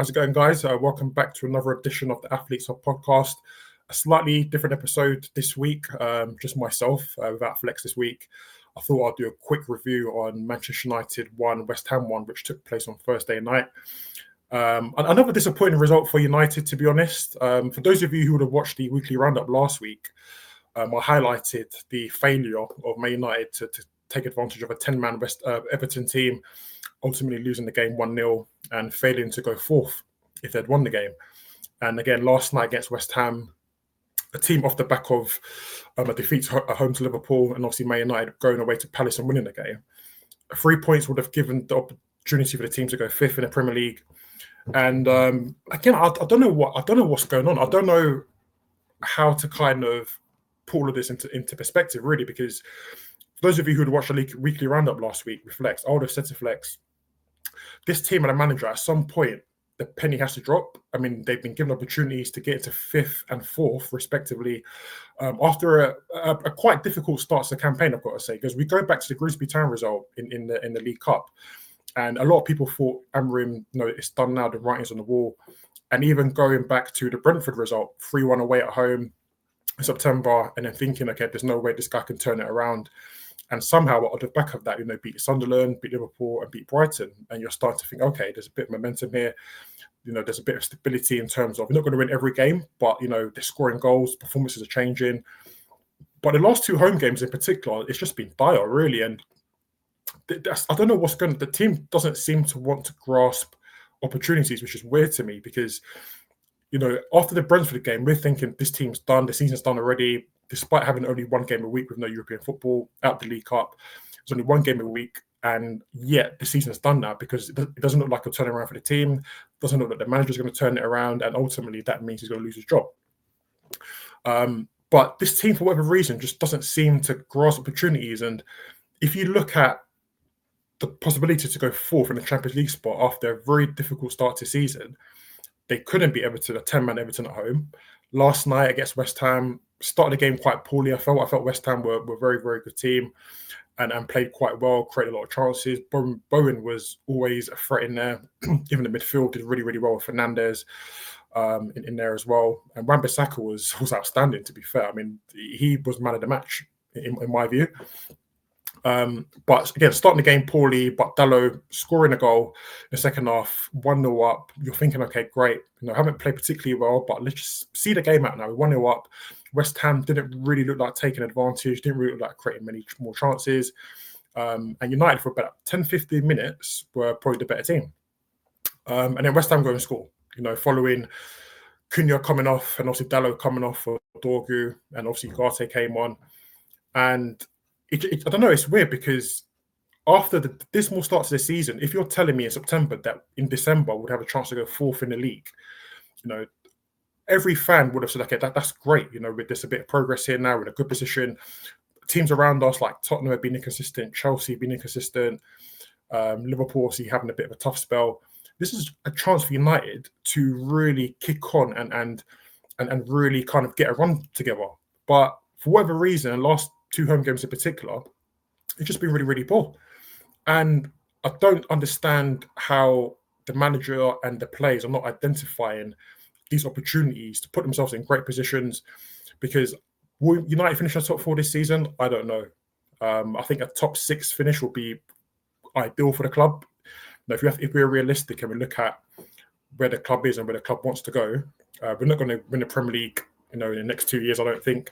How's it going, guys? Welcome back to another edition of the Athletes Hub podcast. A slightly different episode this week, just myself without Flexx this week. I thought I'd do a quick review on Manchester United 1, West Ham 1, which took place on Thursday night. Another disappointing result for United, to be honest. For those of you who would have watched the weekly roundup last week, I highlighted the failure of Man United to take advantage of a 10-man Everton team, ultimately losing the game 1-0 and failing to go fourth if they'd won the game. And again, last night against West Ham, a team off the back of a defeat at home to Liverpool and obviously Man United going away to Palace and winning the game. 3 points would have given the opportunity for the team to go fifth in the Premier League. And again, I don't know what's going on. I don't know how to kind of put all of this into perspective, really, because for those of you who had watched the weekly roundup last week with Flexx, I would have said to Flexx, this team and the manager, at some point, the penny has to drop. I mean, they've been given opportunities to get into fifth and fourth, respectively, after a quite difficult start to the campaign, I've got to say, because we go back to the Grimsby Town result in the League Cup, and a lot of people thought Amorim, it's done now, the writing's on the wall. And even going back to the Brentford result, 3-1 away at home in September, and then thinking, okay, there's no way this guy can turn it around. And somehow, on the back of that, beat Sunderland, beat Liverpool, and beat Brighton. And you're starting to think, okay, there's a bit of momentum here. There's a bit of stability in terms of, you're not going to win every game, but, they're scoring goals, performances are changing. But the last two home games in particular, it's just been dire, really. And I don't know what's going on. The team doesn't seem to want to grasp opportunities, which is weird to me because, after the Brentford game, we're thinking this team's done, the season's done already, despite having only one game a week with no European football out the League Cup. It's only one game a week, and yet the season's done now because it doesn't look like a turnaround for the team. It doesn't look like the manager's going to turn it around, and ultimately that means he's going to lose his job. But this team, for whatever reason, just doesn't seem to grasp opportunities. And if you look at the possibility to go fourth in the Champions League spot after a very difficult start to the season, they couldn't beat Everton, a 10-man Everton at home. Last night against West Ham, started the game quite poorly. I felt West Ham were a very, very good team and played quite well, created a lot of chances. Bowen was always a threat in there. Even the midfield did really, really well with Fernandes in there as well. And Wan-Bissaka was outstanding, to be fair. I mean, he was man of the match, in my view. But again, starting the game poorly, but Dalot scoring a goal in the second half, 1-0 up. You're thinking, okay, great. Haven't played particularly well, but let's just see the game out now. We're 1-0 up. West Ham didn't really look like taking advantage, didn't really look like creating many more chances. And United, for about 10-15 minutes, were probably the better team. And then West Ham go and score, following Cunha coming off and obviously Dalot coming off for Dorgu, and obviously Garte came on. And I don't know, it's weird because after the dismal start to the season, if you're telling me in September that in December we'd have a chance to go fourth in the league, every fan would have said, okay, that's great. With this a bit of progress here now, we're in a good position. Teams around us like Tottenham have been inconsistent, Chelsea have been inconsistent, Liverpool obviously having a bit of a tough spell. This is a chance for United to really kick on and really kind of get a run together. But for whatever reason, the last two home games in particular, it's just been really, really poor. And I don't understand how the manager and the players are not identifying these opportunities to put themselves in great positions, because will United finish in the top four this season? I don't know. I think a top six finish will be ideal for the club. If we're realistic and we look at where the club is and where the club wants to go, we're not going to win the Premier League, in the next 2 years, I don't think.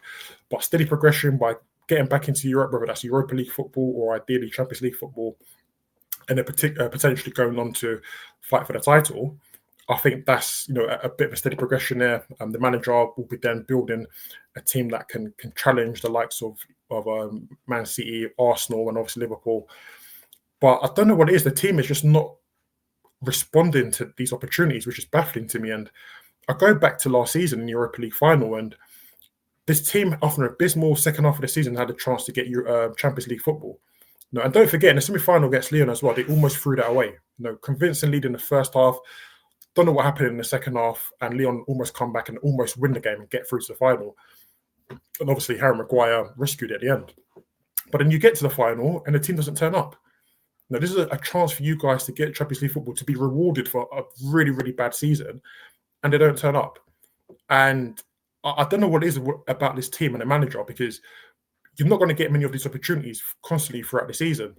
But steady progression by getting back into Europe, whether that's Europa League football or ideally Champions League football, and then potentially going on to fight for the title, I think that's a bit of a steady progression there. The manager will be then building a team that can challenge the likes of Man City, Arsenal, and obviously Liverpool. But I don't know what it is. The team is just not responding to these opportunities, which is baffling to me. And I go back to last season in the Europa League final, and this team, after an abysmal second half of the season, had a chance to get Champions League football. And don't forget, in the semi-final against Lyon as well, they almost threw that away. Convincing lead in the first half. Don't know what happened in the second half, and Lyon almost come back and almost win the game and get through to the final. And obviously, Harry Maguire rescued it at the end. But then you get to the final, and the team doesn't turn up. Now, this is a chance for you guys to get Champions League football, to be rewarded for a really, really bad season, and they don't turn up. And I don't know what it is about this team and the manager, because you're not going to get many of these opportunities constantly throughout the season.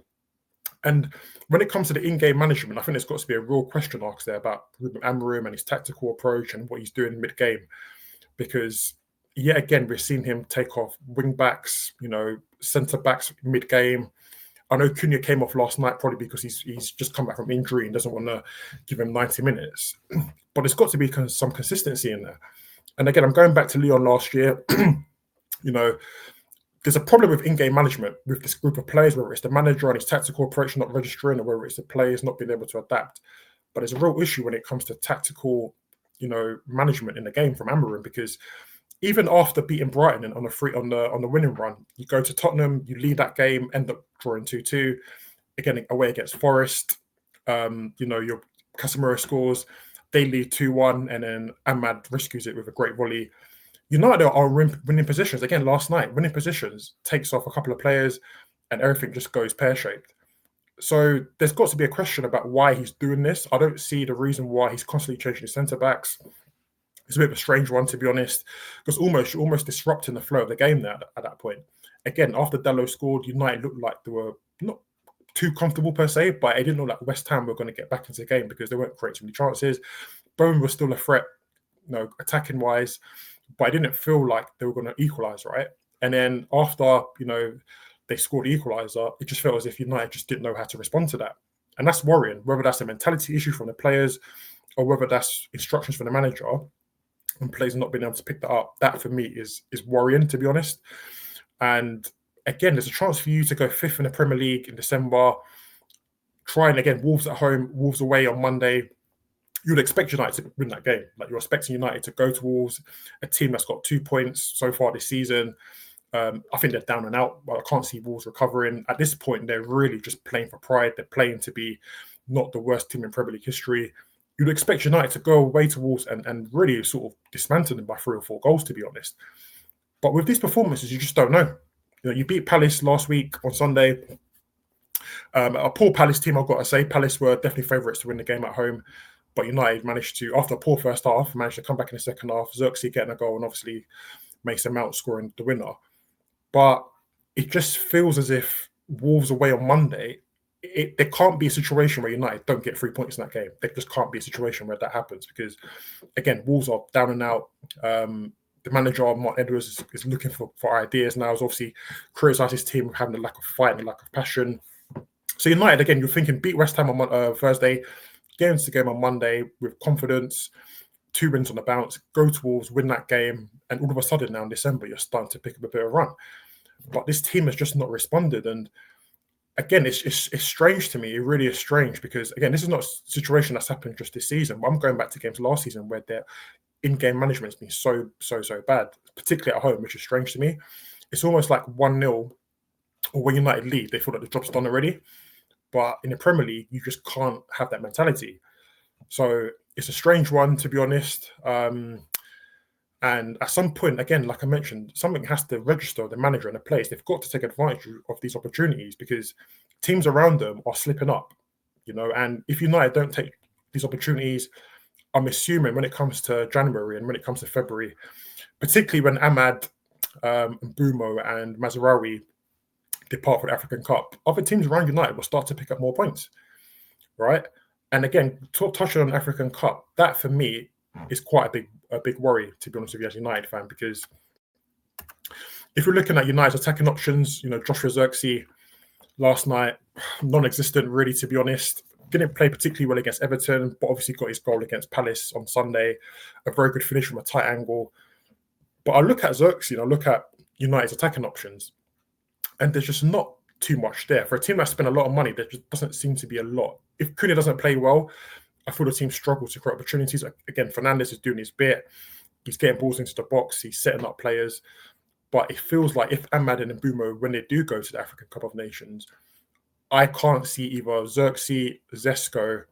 And when it comes to the in-game management, I think there's got to be a real question mark there about Ruben Amorim and his tactical approach and what he's doing mid-game. Because yet again, we've seen him take off wing-backs, centre-backs mid-game. I know Cunha came off last night probably because he's just come back from injury and doesn't want to give him 90 minutes. But there's got to be some consistency in there. And again, I'm going back to Lyon last year. There's a problem with in-game management with this group of players, whether it's the manager and his tactical approach not registering, or whether it's the players not being able to adapt. But there's a real issue when it comes to tactical, management in the game from Amorim, because even after beating Brighton on the winning run, you go to Tottenham, you lead that game, end up drawing 2-2. Again, away against Forest, your Casemiro scores, they lead 2-1, and then Ahmad rescues it with a great volley. United are winning positions. Again, last night, winning positions, takes off a couple of players, and everything just goes pear-shaped. So there's got to be a question about why he's doing this. I don't see the reason why he's constantly changing his centre-backs. It's a bit of a strange one, to be honest, because almost disrupting the flow of the game there at that point. Again, after Dalot scored, United looked like they were not too comfortable per se, but it didn't look like West Ham were going to get back into the game because they weren't creating too many chances. Bone was still a threat, attacking-wise, but I didn't feel like they were going to equalise, right? And then after, they scored the equaliser, it just felt as if United just didn't know how to respond to that. And that's worrying, whether that's a mentality issue from the players or whether that's instructions from the manager and players not being able to pick that up. That, for me, is worrying, to be honest. And again, there's a chance for you to go 5th in the Premier League in December, trying again, Wolves at home, Wolves away on Monday. You'd expect United to win that game. Like, you're expecting United to go to Wolves, a team that's got 2 points so far this season. I think they're down and out, but I can't see Wolves recovering. At this point, they're really just playing for pride. They're playing to be not the worst team in Premier League history. You'd expect United to go away to Wolves and really sort of dismantle them by 3 or 4 goals, to be honest. But with these performances, you just don't know. You beat Palace last week on Sunday. A poor Palace team, I've got to say. Palace were definitely favourites to win the game at home. But United managed to, after a poor first half, managed to come back in the second half. Xerxes getting a goal and obviously Mason Mount scoring the winner. But it just feels as if Wolves away on Monday, there can't be a situation where United don't get 3 points in that game. There just can't be a situation where that happens because, again, Wolves are down and out. The manager, Mark Edwards, is looking for ideas now. He's obviously criticised his team for having a lack of fight and a lack of passion. So United, again, you're thinking beat West Ham on Thursday, get into the game on Monday with confidence, 2 wins on the bounce, go to Wolves, win that game, and all of a sudden now in December, you're starting to pick up a bit of a run. But this team has just not responded. And again, it's strange to me. It really is strange because, again, this is not a situation that's happened just this season. But I'm going back to games last season where their in-game management has been so bad, particularly at home, which is strange to me. It's almost like 1-0, or when United lead, they feel like the job's done already. But in the Premier League, you just can't have that mentality. So it's a strange one, to be honest. And at some point, again, like I mentioned, something has to register the manager and the players. They've got to take advantage of these opportunities because teams around them are slipping up, And if United don't take these opportunities, I'm assuming when it comes to January and when it comes to February, particularly when Ahmad, Mbeumo and Mazraoui depart for the African Cup, other teams around United will start to pick up more points, right? And again, touching on the African Cup, that for me is quite a big worry, to be honest with you, as a United fan, because if you're looking at United's attacking options, Joshua Xerxes last night, non-existent really, to be honest. Didn't play particularly well against Everton, but obviously got his goal against Palace on Sunday. A very good finish from a tight angle. But I look at Xerxes, I look at United's attacking options, and there's just not too much there. For a team that spent a lot of money, there just doesn't seem to be a lot. If Cunha doesn't play well, I feel the team struggles to create opportunities. Again, Fernandes is doing his bit. He's getting balls into the box. He's setting up players. But it feels like if Ahmad and Mbeumo, when they do go to the African Cup of Nations, I can't see either Xerxes, Zesco,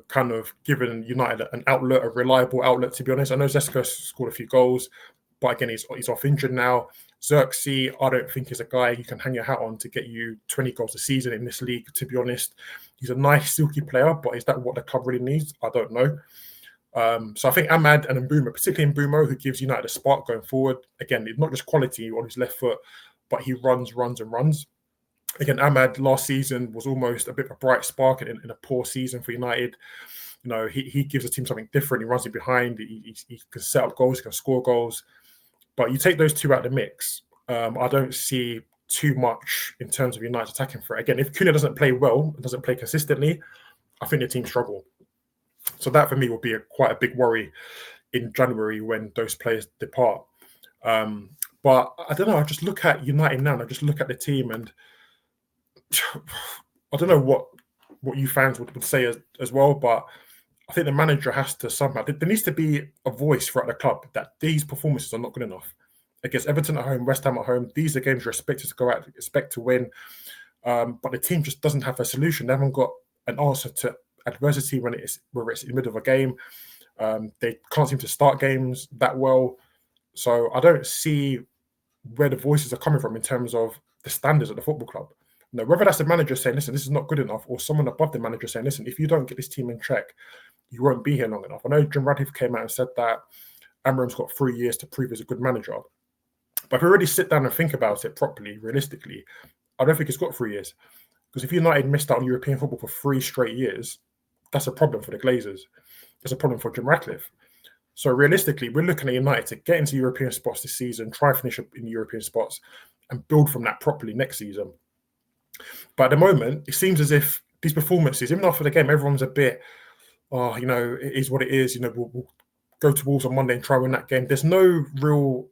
kind of giving United an outlet, a reliable outlet, to be honest. I know Zesco scored a few goals, but again, he's off injured now. Xerxes, I don't think is a guy you can hang your hat on to get you 20 goals a season in this league, to be honest. He's a nice, silky player, but is that what the club really needs? I don't know. So I think Ahmad and Mbeumo, particularly Mbeumo, who gives United a spark going forward. Again, it's not just quality on his left foot, but he runs. Again, Ahmad last season was almost a bit of a bright spark in a poor season for United. You know, he gives the team something different. He runs it behind. He can set up goals. He can score goals. But you take those two out of the mix, I don't see too much in terms of United's attacking threat. Again, if Cunha doesn't play well, doesn't play consistently, I think the team struggle. So that for me will be quite a big worry in January when those players depart. But I don't know. I just look at United now and I just look at the team and I don't know what you fans would say as well, but I think the manager has to somehow, there needs to be a voice throughout the club that these performances are not good enough. Against Everton at home, West Ham at home, these are games you're expected to go out, expect to win. But the team just doesn't have a solution. They haven't got an answer to adversity whether it's in the middle of a game. They can't seem to start games that well. So I don't see where the voices are coming from in terms of the standards of the football club. You know, whether that's the manager saying, listen, this is not good enough, or someone above the manager saying, listen, if you don't get this team in check, you won't be here long enough. I know Jim Radcliffe came out and said that Amorim's got 3 years to prove he's a good manager. But if you really sit down and think about it properly, realistically, I don't think he's got 3 years. Because if United missed out on European football for 3 straight years, that's a problem for the Glazers. It's a problem for Jim Radcliffe. So realistically, we're looking at United to get into European spots this season, try and finish up in European spots, and build from that properly next season. But at the moment, it seems as if these performances, even after the game, everyone's a bit, you know, it is what it is. You know, we'll go to Wolves on Monday and try and win that game. There's no real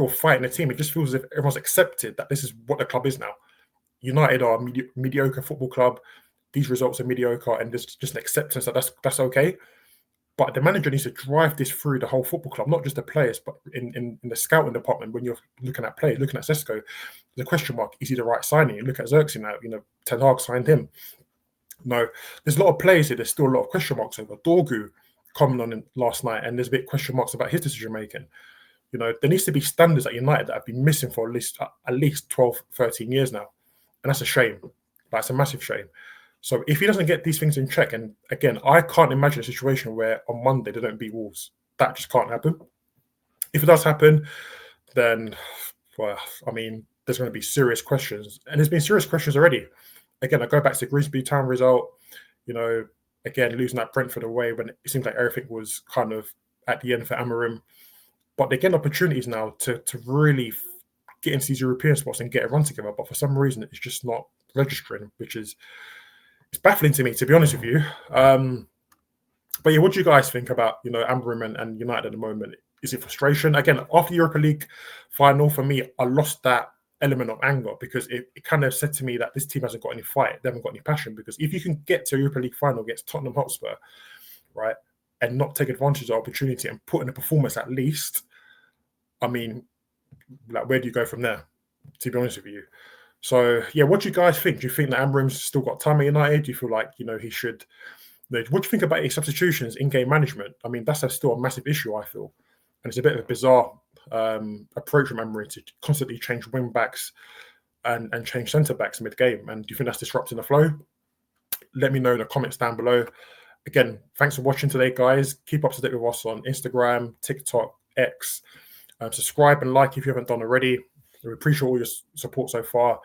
fight in the team. It just feels as if everyone's accepted that this is what the club is now. United are a mediocre football club. These results are mediocre, and there's just an acceptance that that's okay. But the manager needs to drive this through the whole football club, not just the players, but in the scouting department. When you're looking at players, looking at Sesko, the question mark, is he the right signing? You look at Xerxes now, you know, Ten Hag signed him. No, there's a lot of players here. There's still a lot of question marks over. Dorgu coming on last night, and there's a bit of question marks about his decision making. You know, there needs to be standards at United that have been missing for at least 12, 13 years now. And that's a shame. That's a massive shame. So if he doesn't get these things in check, and again, I can't imagine a situation where on Monday they don't beat Wolves. That just can't happen. If it does happen, then, well, I mean, there's going to be serious questions. And there's been serious questions already. Again, I go back to the Grimsby Town result, you know, again, losing that Brentford away when it seems like everything was kind of at the end for Amorim. But they get opportunities now to really get into these European spots and get a run together. But for some reason, it's just not registering, which is it's baffling to me, to be honest with you. But yeah, what do you guys think about, you know, Amorim and United at the moment? Is it frustration? Again, after the Europa League final, for me, I lost that element of anger because it kind of said to me that this team hasn't got any fight, they haven't got any passion. Because if you can get to a Europa League final against Tottenham Hotspur, right, and not take advantage of the opportunity and put in a performance at least, I mean, like, where do you go from there, to be honest with you? So, yeah, what do you guys think? Do you think that Amorim's still got time at United? Do you feel like, you know, he should... What do you think about his substitutions, in-game management? I mean, that's still a massive issue, I feel. And it's a bit of a bizarre approach from Amorim to constantly change wing-backs and change centre-backs mid-game. And do you think that's disrupting the flow? Let me know in the comments down below. Again, thanks for watching today, guys. Keep up to date with us on Instagram, TikTok, X. Subscribe and like if you haven't done already. We appreciate all your support so far.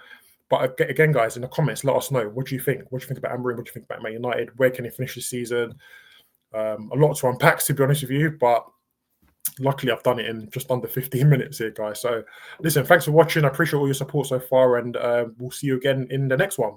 But again, guys, in the comments, let us know. What do you think? What do you think about Amorim? What do you think about Man United? Where can he finish this season? A lot to unpack, to be honest with you. But luckily, I've done it in just under 15 minutes here, guys. So listen, thanks for watching. I appreciate all your support so far. And we'll see you again in the next one.